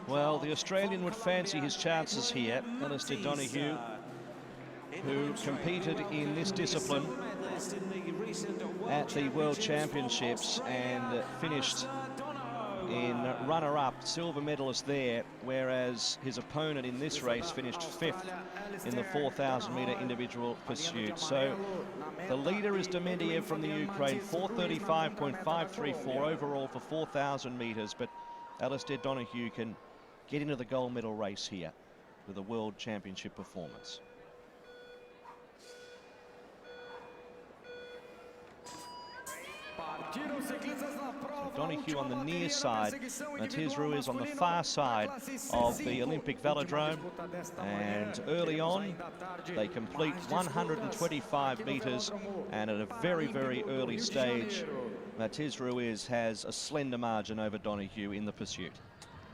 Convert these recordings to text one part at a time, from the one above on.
Well, the Australian would fancy his chances here. Alistair Donohoe, who competed in this discipline at the World Championships and finished in runner-up, silver medalist there, whereas his opponent in this race finished 5th in the 4,000-metre individual pursuit. So the leader is Demendiev from the Ukraine, 4:35.534 overall for 4,000 metres, but Alistair Donohoe can get into the gold medal race here with a World Championship performance. Donohoe on the near side, MATIZ RUIZ on the far side of the Olympic velodrome, and early on they complete 125 metres, and at a very, very early stage MATIZ RUIZ has a slender margin over Donohoe in the pursuit.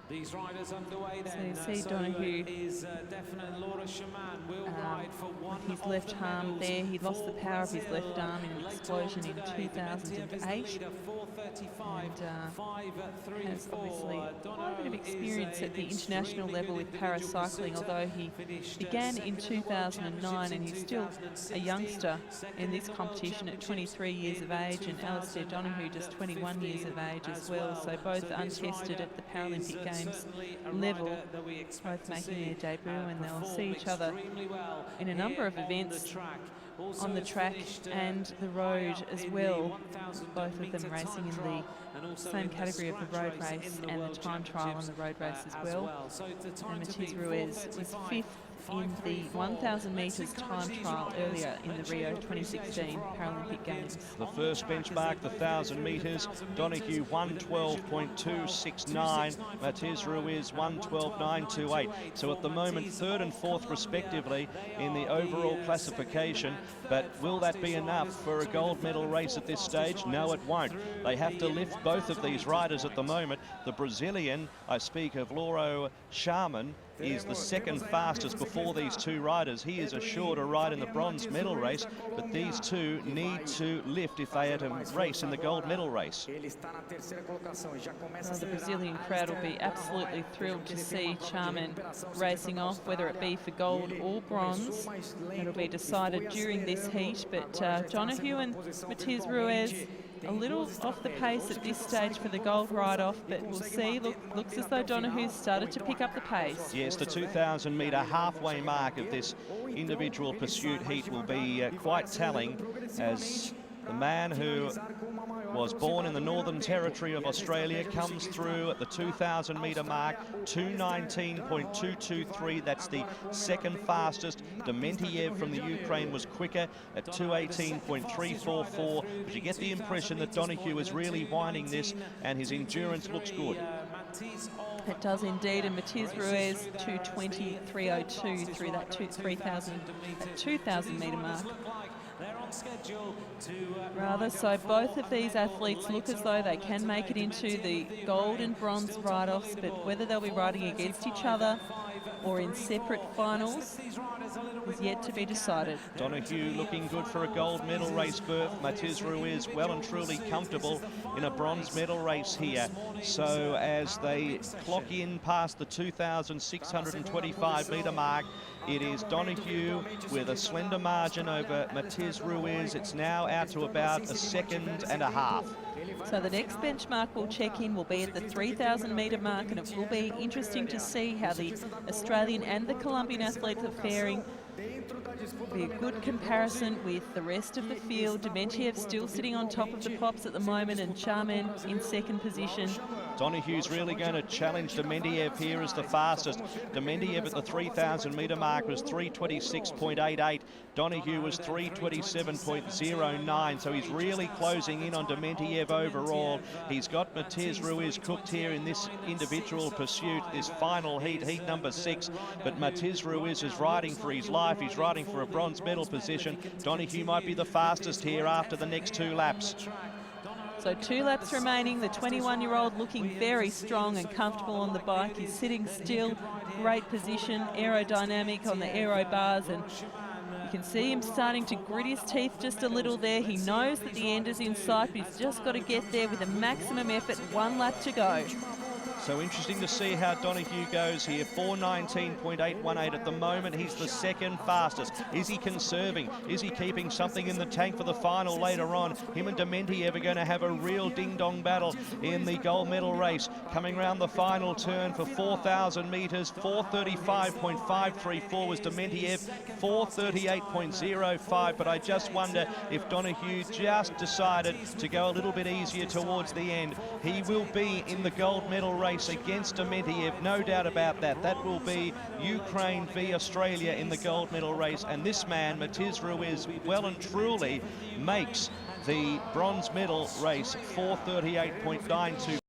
These riders underway so you see Donohoe is definite. Laura Shaman will ride for one his left arm there. He lost the power of his left arm in an explosion in 2008. And has obviously quite a bit of experience at the international level with paracycling, although he began in 2009 and he's still a youngster in this competition at 23 years of age, and Alistair Donohoe just 21 years of age as well, so both untested at the Paralympic Games level, both making their debut, and they'll see each other in a number of events on the track and the road as well, both of them racing in the same category of the road race and the time trial on the road race as well. And MATIZ RUIZ was 5th in the 1,000 metres time trial earlier in the Rio 2016 Paralympic Games. The first benchmark, the 1,000 metres, Donohoe 1:12.269, MATIZ RUIZ 1:12.928. So at the moment, 3rd and 4th respectively in the overall classification. But will that be enough for a gold medal race at this stage? No, it won't. They have to lift both of these riders at the moment. The Brazilian, I speak of Laura Shaman, is the 2nd fastest before these two riders. He is assured a ride in the bronze medal race, but these two need to lift if they are to race in the gold medal race. Well, the Brazilian crowd will be absolutely thrilled to see Shaman racing off, whether it be for gold or bronze. It'll be decided during this heat, but Donohoe and MATIZ RUIZ a little off the pace at this stage for the gold ride-off, but we'll see. Looks as though Donohoe's started to pick up the pace. Yes, the 2,000-metre halfway mark of this individual pursuit heat will be quite telling, as the man who was born in the Northern Territory of Australia comes through at the 2,000-metre mark, 2:19.223. That's the 2nd fastest. Demendiev from the Ukraine was quicker at 2:18.344. But you get the impression that Donohoe is really winding this, and his endurance looks good. It does indeed, and MATIZ RUIZ 2:20.302 through that 2,000-metre mark. Rather, so both of these athletes look as though they can make it into the gold and bronze ride-offs, but whether they'll be riding against each other or in separate finals is yet to be decided. Donohoe looking good for a gold medal race berth. MATIZ RUIZ well and truly comfortable in a bronze medal race here. So as they clock in past the 2,625-metre mark, it is Donohoe with a slender margin over MATIZ RUIZ. It's now out to about 1.5 seconds. So the next benchmark we'll check in will be at the 3,000-metre mark, and it will be interesting to see how the Australian and the Colombian athletes are faring. It'll be a good comparison with the rest of the field. Demendiev still sitting on top of the pops at the moment, and Shaman in 2nd position. Donohue's really going to challenge Demendiev here as the fastest. Demendiev at the 3,000-metre mark was 3:26.88. Donohoe was 3:27.09, so he's really closing in on Demendiev overall. He's got MATIZ RUIZ cooked here in this individual pursuit, this final heat, heat number 6. But MATIZ RUIZ is riding for his life. He's riding for a bronze medal position. Donohoe might be the fastest here after the next 2 laps. So 2 laps remaining. The 21-year-old looking very strong and comfortable on the bike. He's sitting still, great position, aerodynamic on the aero bars, and You can see him starting to grit his teeth just a little there. He knows that the end is in sight, but he's just got to get there with a maximum effort. 1 lap to go. So interesting to see how Donohue goes here. 4:19.818 at the moment. He's the second fastest. Is he conserving? Is he keeping something in the tank for the final later on? Him and Dementiev are going to have a real ding-dong battle in the gold medal race. Coming around the final turn for 4,000 metres. 4:35.534 was Dementiev. 4:38.05. But I just wonder if Donohue just decided to go a little bit easier towards the end. He will be in the gold medal race against Dementiev, no doubt about that. That will be Ukraine v Australia in the gold medal race, and this man, MATIZ RUIZ, well and truly makes the bronze medal race. 4:38.92.